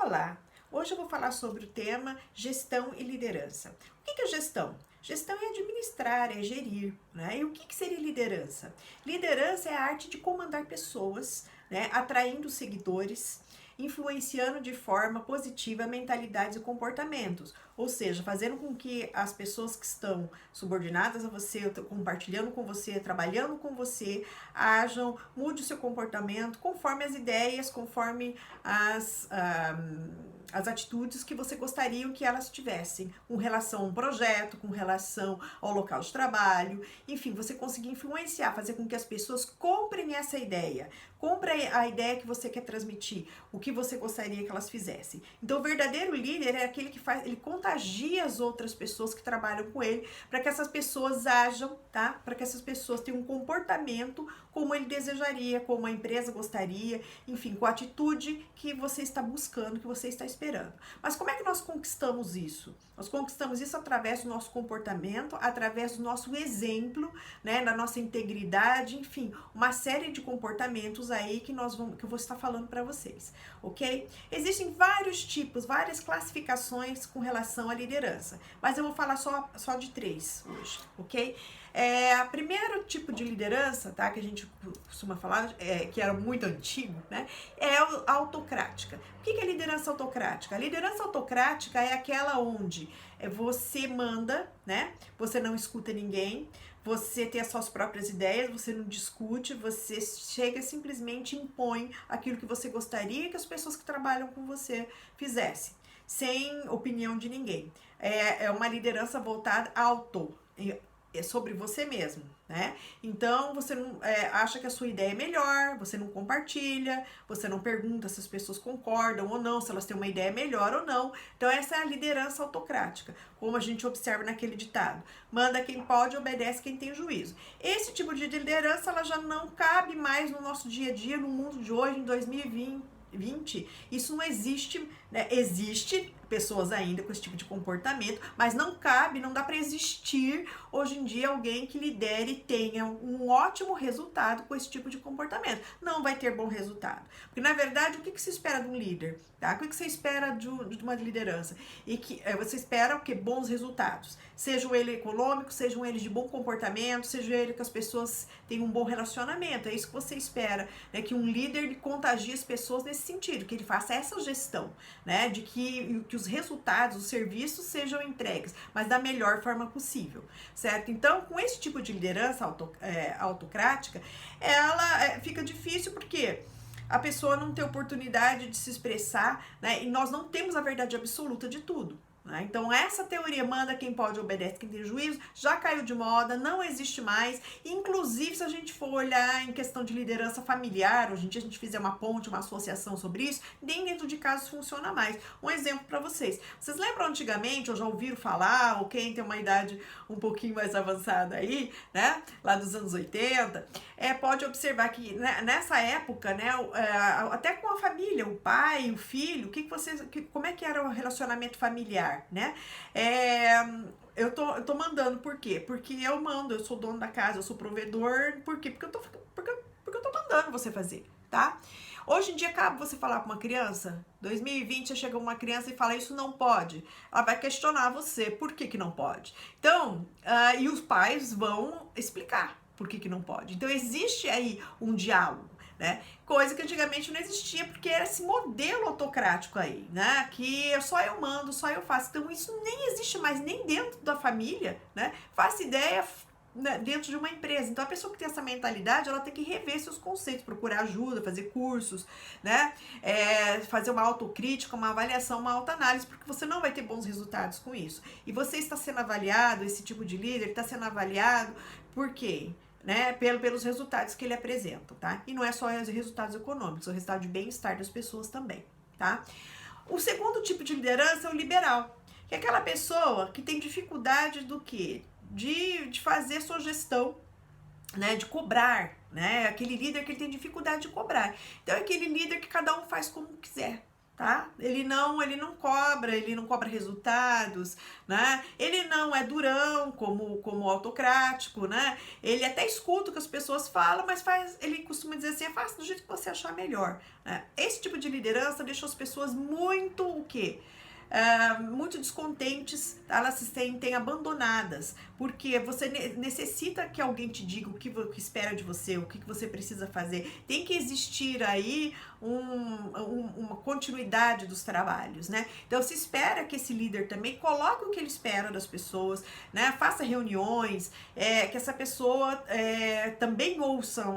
Olá! Hoje eu vou falar sobre o tema gestão e liderança. O que é gestão? Gestão é administrar, é gerir, né? E o que seria liderança? Liderança é a arte de comandar pessoas, né? Atraindo seguidores, influenciando de forma positiva mentalidades e comportamentos, ou seja, fazendo com que as pessoas que estão subordinadas a você, compartilhando com você, trabalhando com você, mude o seu comportamento conforme as ideias, conforme as atitudes que você gostaria que elas tivessem, com relação a um projeto, com relação ao local de trabalho, enfim, você conseguir influenciar, fazer com que as pessoas comprem essa ideia, comprem a ideia que você quer transmitir, o que você gostaria que elas fizessem. Então, o verdadeiro líder é aquele que ele contagia as outras pessoas que trabalham com ele, para que essas pessoas ajam, tá? Para que essas pessoas tenham um comportamento como ele desejaria, como a empresa gostaria, enfim, com a atitude que você está buscando, que você está esperando. Mas como é que nós conquistamos isso? Nós conquistamos isso através do nosso comportamento, através do nosso exemplo, né, da nossa integridade, enfim, uma série de comportamentos aí que eu vou estar falando para vocês, ok? Existem vários tipos, várias classificações com relação à liderança, mas eu vou falar só de 3 hoje, ok? O primeiro tipo de liderança, tá, que a gente costuma falar, que era muito antigo, né, é a autocrática. O que é liderança autocrática? A liderança autocrática é aquela onde você manda, né, você não escuta ninguém, você tem as suas próprias ideias, você não discute, você chega e simplesmente impõe aquilo que você gostaria que as pessoas que trabalham com você fizessem, sem opinião de ninguém. É uma liderança voltada é sobre você mesmo, né? Então, você não acha que a sua ideia é melhor, você não compartilha, você não pergunta se as pessoas concordam ou não, se elas têm uma ideia melhor ou não. Então, essa é a liderança autocrática, como a gente observa naquele ditado. Manda quem pode, obedece quem tem juízo. Esse tipo de liderança, ela já não cabe mais no nosso dia a dia, no mundo de hoje, em 2020. Isso não existe, né? Existe pessoas ainda com esse tipo de comportamento, mas não cabe, não dá para existir hoje em dia alguém que lidere e tenha um ótimo resultado com esse tipo de comportamento. Não vai ter bom resultado. Porque, na verdade, o que se espera de um líder? Tá? O que você espera de uma liderança? E que você espera o quê? Bons resultados. Sejam eles econômicos, sejam eles de bom comportamento, sejam eles que as pessoas tenham um bom relacionamento. É isso que você espera, né? Que um líder contagie as pessoas nesse sentido, que ele faça essa gestão, né? De que os resultados, os serviços sejam entregues, mas da melhor forma possível, certo? Então, com esse tipo de liderança autocrática, ela fica difícil porque a pessoa não tem oportunidade de se expressar, né? E nós não temos a verdade absoluta de tudo. Então, essa teoria manda quem pode, obedece quem tem juízo, já caiu de moda, não existe mais. Inclusive, se a gente for olhar em questão de liderança familiar, hoje em dia a gente fizer uma ponte, uma associação sobre isso, nem dentro de casa funciona mais. Um exemplo para vocês. Vocês lembram antigamente, ou já ouviram falar, ou quem tem uma idade um pouquinho mais avançada aí, né, lá dos anos 80, pode observar que, né, nessa época, né, até com a família, o pai, o filho, como é que era o relacionamento familiar? Né? Eu tô mandando, por quê? Porque eu mando, eu sou dono da casa, eu sou provedor, por quê? Porque eu tô mandando você fazer, tá? Hoje em dia, cabe você falar com uma criança, 2020, você chega uma criança e fala, isso não pode. Ela vai questionar você, por que não pode? Então, e os pais vão explicar por que não pode. Então, existe aí um diálogo, né? Coisa que antigamente não existia, porque era esse modelo autocrático aí, né? Que só eu mando, só eu faço. Então, isso nem existe mais, nem dentro da família, né? Faça ideia, né, dentro de uma empresa. Então, a pessoa que tem essa mentalidade, ela tem que rever seus conceitos, procurar ajuda, fazer cursos, né? Fazer uma autocrítica, uma avaliação, uma autoanálise, porque você não vai ter bons resultados com isso. E você está sendo avaliado, esse tipo de líder está sendo avaliado por quê? Né, pelos resultados que ele apresenta, tá? E não é só os resultados econômicos, é o resultado de bem-estar das pessoas também, tá? O segundo tipo de liderança é o liberal, que é aquela pessoa que tem dificuldade do quê? De fazer sua gestão, né, de cobrar, né? Aquele líder que ele tem dificuldade de cobrar. Então é aquele líder que cada um faz como quiser. tá? Ele não cobra resultados, né? Ele não é durão como autocrático, né? Ele até escuta o que as pessoas falam, mas ele costuma dizer assim, faça do jeito que você achar melhor, né? Esse tipo de liderança deixa as pessoas muito o quê? Muito descontentes, elas se sentem abandonadas, porque você necessita que alguém te diga o que espera de você, o que você precisa fazer. Tem que existir aí uma continuidade dos trabalhos, né? Então se espera que esse líder também coloque o que ele espera das pessoas, né? Faça reuniões, que essa pessoa também ouçam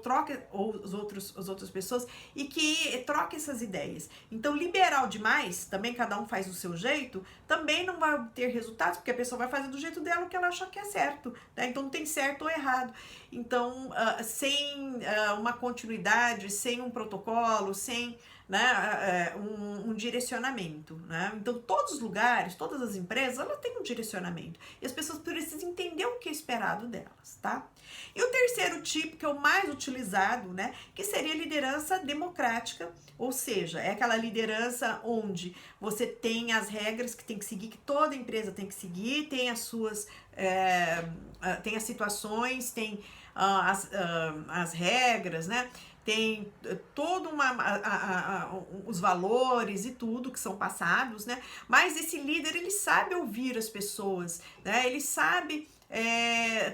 troque as outras pessoas e que troque essas ideias. Então liberal demais, também cada um faz do seu jeito, também não vai ter resultados, porque a pessoa vai fazer do jeito dela o que ela acha que é certo, né? Então não tem certo ou errado. Então, sem uma continuidade, sem um protocolo, sem, né, um direcionamento, né? Então, todos os lugares, todas as empresas, elas têm um direcionamento. E as pessoas precisam entender o que é esperado delas, tá? E o terceiro tipo, que é o mais utilizado, né, que seria a liderança democrática, ou seja, é aquela liderança onde você tem as regras que tem que seguir, que toda empresa tem que seguir, tem as suas, tem as situações, tem as regras, né? Tem todo os valores e tudo que são passados, né? Mas esse líder, ele sabe ouvir as pessoas, né? Ele sabe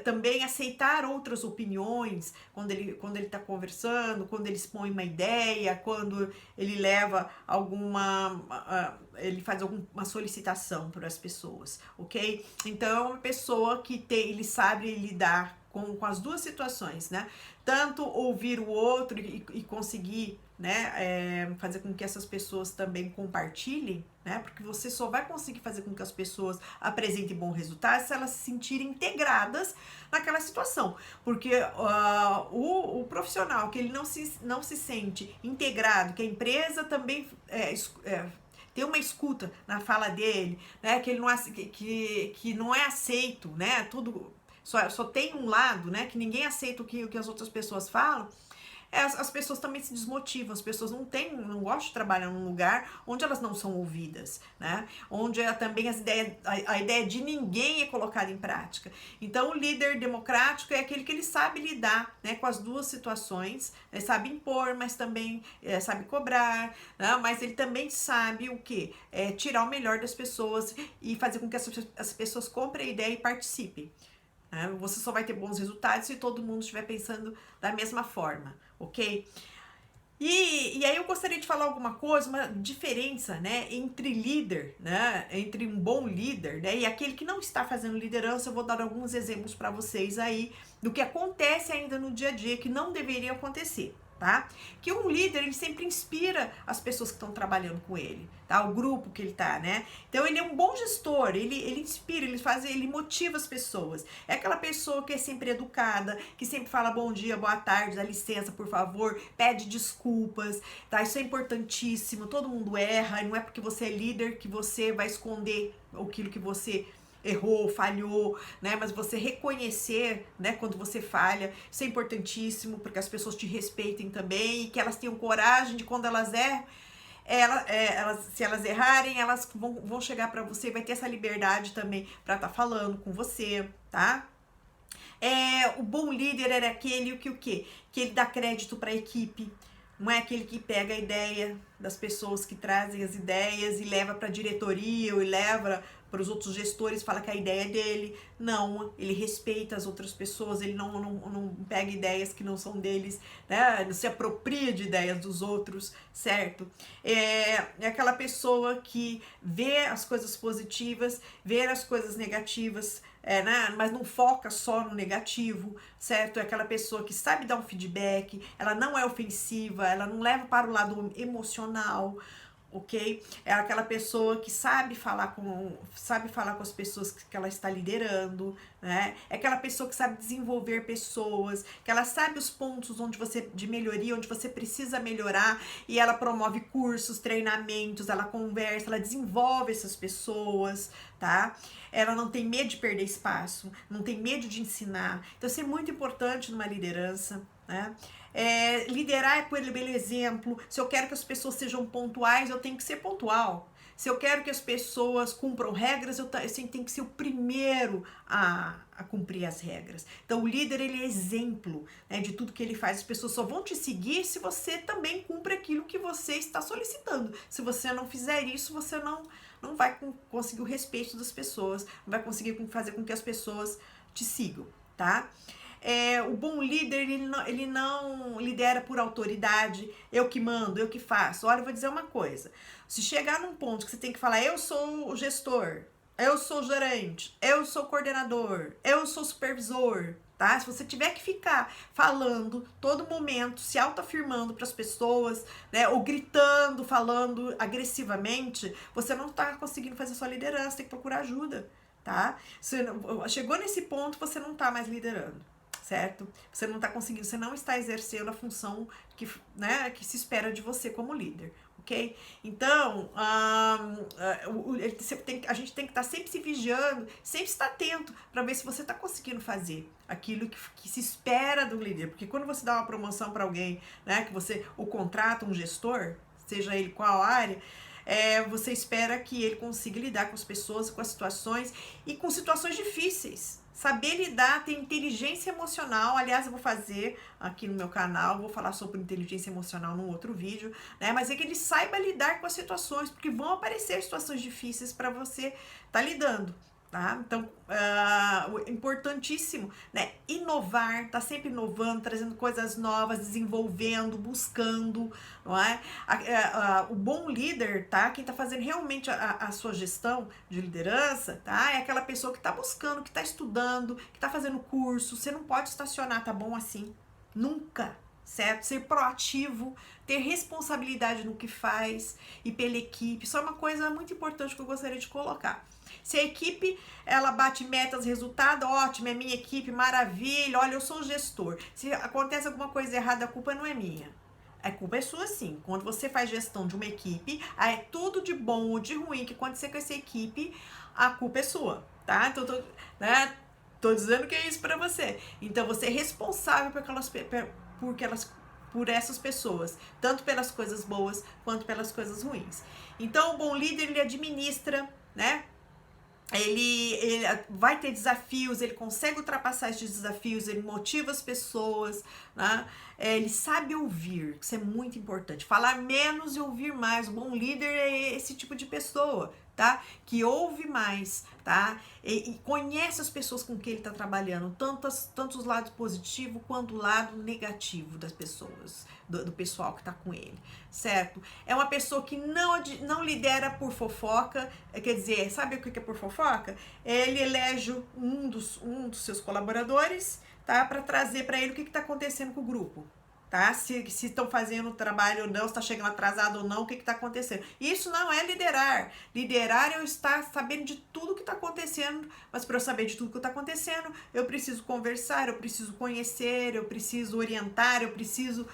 também aceitar outras opiniões quando ele está conversando, quando ele expõe uma ideia, quando ele leva ele faz alguma solicitação para as pessoas, ok? Então é uma pessoa que ele sabe lidar com as duas situações, né? Tanto ouvir o outro e conseguir, né, fazer com que essas pessoas também compartilhem, né? Porque você só vai conseguir fazer com que as pessoas apresentem bons resultados se elas se sentirem integradas naquela situação. Porque o profissional que ele não se sente integrado, que a empresa também tem uma escuta na fala dele, né? Que ele não que não é aceito, né? Tudo só tem um lado, né? Que ninguém aceita o que as outras pessoas falam. As pessoas também se desmotivam, as pessoas não gostam de trabalhar num lugar onde elas não são ouvidas, né? Onde também a ideia de ninguém é colocada em prática. Então, o líder democrático é aquele que ele sabe lidar, né, com as duas situações, né, sabe impor, mas também sabe cobrar, né? Mas ele também sabe o quê? Tirar o melhor das pessoas e fazer com que as pessoas comprem a ideia e participem. Você só vai ter bons resultados se todo mundo estiver pensando da mesma forma, ok? E aí eu gostaria de falar alguma coisa, uma diferença, né, entre líder, né, entre um bom líder, né, e aquele que não está fazendo liderança. Eu vou dar alguns exemplos para vocês aí do que acontece ainda no dia a dia que não deveria acontecer. Tá? Que um líder, ele sempre inspira as pessoas que estão trabalhando com ele, tá? O grupo que ele tá, né? Então ele é um bom gestor, ele inspira, ele motiva as pessoas. É aquela pessoa que é sempre educada, que sempre fala bom dia, boa tarde, dá licença, por favor, pede desculpas, tá? Isso é importantíssimo. Todo mundo erra, e não é porque você é líder que você vai esconder aquilo que você errou, falhou, né? Mas você reconhecer, né, quando você falha, isso é importantíssimo, porque as pessoas te respeitem também e que elas tenham coragem de, quando elas erram, se elas errarem, elas vão chegar para você e vai ter essa liberdade também para estar falando com você, tá? O bom líder era aquele que o quê? Que ele dá crédito para a equipe. Não é aquele que pega a ideia das pessoas que trazem as ideias e leva para a diretoria ou leva para os outros gestores, fala que a ideia é dele. Não, ele respeita as outras pessoas, ele não pega ideias que não são deles, né? Não se apropria de ideias dos outros, certo? É aquela pessoa que vê as coisas positivas, vê as coisas negativas, né? Mas não foca só no negativo, certo? É aquela pessoa que sabe dar um feedback, ela não é ofensiva, ela não leva para o lado emocional, ok? É aquela pessoa que sabe falar com as pessoas que ela está liderando, né? É aquela pessoa que sabe desenvolver pessoas, que ela sabe os pontos de melhoria, onde você precisa melhorar, e ela promove cursos, treinamentos, ela conversa, ela desenvolve essas pessoas, tá? Ela não tem medo de perder espaço, não tem medo de ensinar. Então, isso é muito importante numa liderança, né? Liderar é pelo exemplo. Se eu quero que as pessoas sejam pontuais, eu tenho que ser pontual. Se eu quero que as pessoas cumpram regras, eu tenho que ser o primeiro a cumprir as regras. Então, o líder, ele é exemplo, né, de tudo que ele faz. As pessoas só vão te seguir se você também cumpre aquilo que você está solicitando. Se você não fizer isso, você não vai conseguir o respeito das pessoas, não vai conseguir fazer com que as pessoas te sigam, tá? O bom líder, ele não lidera por autoridade, eu que mando, eu que faço. Olha, eu vou dizer uma coisa, se chegar num ponto que você tem que falar, eu sou o gestor, eu sou o gerente, eu sou o coordenador, eu sou o supervisor, tá? Se você tiver que ficar falando todo momento, se autoafirmando para as pessoas, né, ou gritando, falando agressivamente, você não tá conseguindo fazer sua liderança, tem que procurar ajuda, tá? Chegou nesse ponto, você não tá mais liderando, certo? Você não está conseguindo, você não está exercendo a função que se espera de você como líder, ok? Então, a gente tem que estar sempre se vigiando, sempre estar atento para ver se você está conseguindo fazer aquilo que se espera do líder, porque quando você dá uma promoção para alguém, né, que você o contrata, um gestor, seja ele qual área, você espera que ele consiga lidar com as pessoas, com as situações e com situações difíceis. Saber lidar, ter inteligência emocional. Aliás, eu vou fazer aqui no meu canal, vou falar sobre inteligência emocional num outro vídeo, né? Mas é que ele saiba lidar com as situações, porque vão aparecer situações difíceis para você estar lidando. Tá? Então, importantíssimo, né? Inovar, tá sempre inovando, trazendo coisas novas, desenvolvendo, buscando, não é? O bom líder, tá? Quem tá fazendo realmente a sua gestão de liderança, tá? É aquela pessoa que tá buscando, que tá estudando, que tá fazendo curso. Você não pode estacionar, tá bom assim? Nunca, certo? Ser proativo, ter responsabilidade no que faz e pela equipe. Isso é uma coisa muito importante que eu gostaria de colocar. Se a equipe, ela bate metas, resultado, ótimo, é minha equipe, maravilha, olha, eu sou o gestor. Se acontece alguma coisa errada, a culpa não é minha. A culpa é sua, sim. Quando você faz gestão de uma equipe, tudo de bom ou de ruim que acontecer com essa equipe, a culpa é sua, tá? Então, tô dizendo que é isso pra você. Então, você é responsável por essas pessoas, tanto pelas coisas boas quanto pelas coisas ruins. Então, o bom líder, ele administra, né? Ele vai ter desafios, ele consegue ultrapassar esses desafios, ele motiva as pessoas, né? Ele sabe ouvir, isso é muito importante. Falar menos e ouvir mais. O bom líder é esse tipo de pessoa, tá? Que ouve mais, tá? E conhece as pessoas com quem ele está trabalhando, tanto os lados positivos quanto o lado negativo das pessoas, do pessoal que está com ele, certo? É uma pessoa que não lidera por fofoca, quer dizer, sabe o que é por fofoca? Ele elege um dos seus colaboradores, tá? Para trazer para ele o que está acontecendo com o grupo. Tá? Se estão fazendo o trabalho ou não, se está chegando atrasado ou não, o que está acontecendo. Isso não é liderar. Liderar é eu estar sabendo de tudo que está acontecendo, mas para eu saber de tudo que está acontecendo, eu preciso conversar, eu preciso conhecer, eu preciso orientar, eu preciso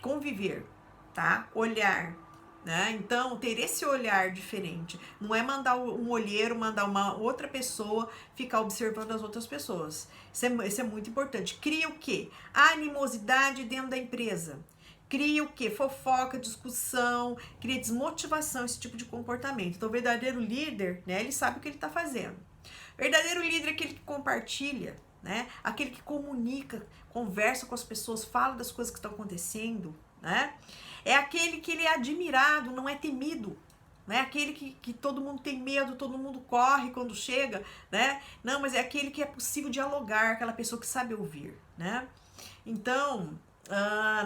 conviver, tá? Olhar. Né? Então, ter esse olhar diferente. Não é mandar um olheiro, mandar uma outra pessoa ficar observando as outras pessoas. Isso é muito importante. Cria o quê? Animosidade dentro da empresa. Cria o quê? Fofoca, discussão, cria desmotivação, esse tipo de comportamento. Então, o verdadeiro líder, né, ele sabe o que ele está fazendo. O verdadeiro líder é aquele que compartilha, né? Aquele que comunica, conversa com as pessoas, fala das coisas que estão acontecendo, né? É aquele que ele é admirado, não é temido, né? Aquele que todo mundo tem medo, todo mundo corre quando chega, né? Não, mas é aquele que é possível dialogar, aquela pessoa que sabe ouvir, né? Então,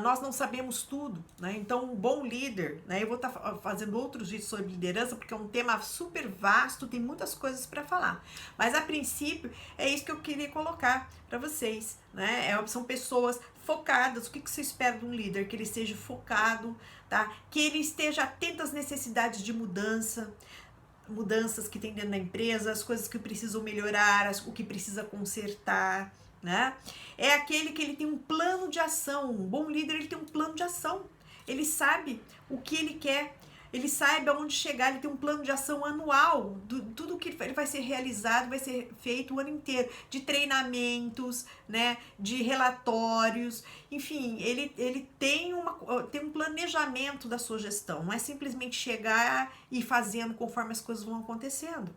nós não sabemos tudo, né? Então, um bom líder, né? Eu vou estar fazendo outros vídeos sobre liderança, porque é um tema super vasto, tem muitas coisas para falar. Mas, a princípio, é isso que eu queria colocar para vocês, né? São pessoas focadas. O que você espera de um líder? Que ele seja focado, tá? Que ele esteja atento às necessidades de mudanças que tem dentro da empresa, as coisas que precisam melhorar, o que precisa consertar, né? É aquele que ele tem um plano de ação. Um bom líder, ele tem um plano de ação. Ele sabe o que ele quer. ele saiba onde chegar, ele tem um plano de ação anual, tudo que ele vai ser realizado, vai ser feito o ano inteiro, de treinamentos, né, de relatórios, enfim, ele tem um planejamento da sua gestão, não é simplesmente chegar e ir fazendo conforme as coisas vão acontecendo.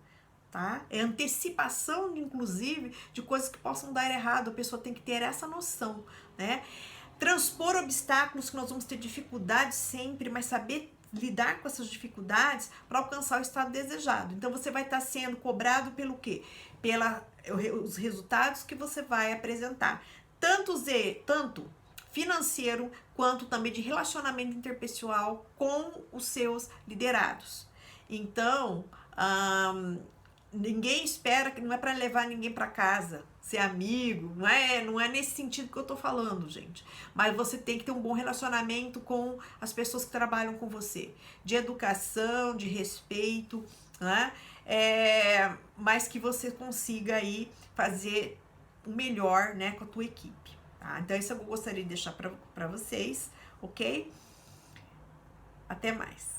Tá? É antecipação, inclusive, de coisas que possam dar errado, a pessoa tem que ter essa noção, né? Transpor obstáculos, que nós vamos ter dificuldades sempre, mas saber lidar com essas dificuldades para alcançar o estado desejado. Então você vai estar sendo cobrado pelo quê? Os resultados que você vai apresentar, tanto financeiro quanto também de relacionamento interpessoal com os seus liderados. Então, ninguém espera, que não é para levar ninguém para casa, ser amigo, não é nesse sentido que eu tô falando, gente. Mas você tem que ter um bom relacionamento com as pessoas que trabalham com você, de educação, de respeito, né? Mas que você consiga aí fazer o melhor, né, com a tua equipe, tá? Então isso eu gostaria de deixar para vocês, ok? Até mais.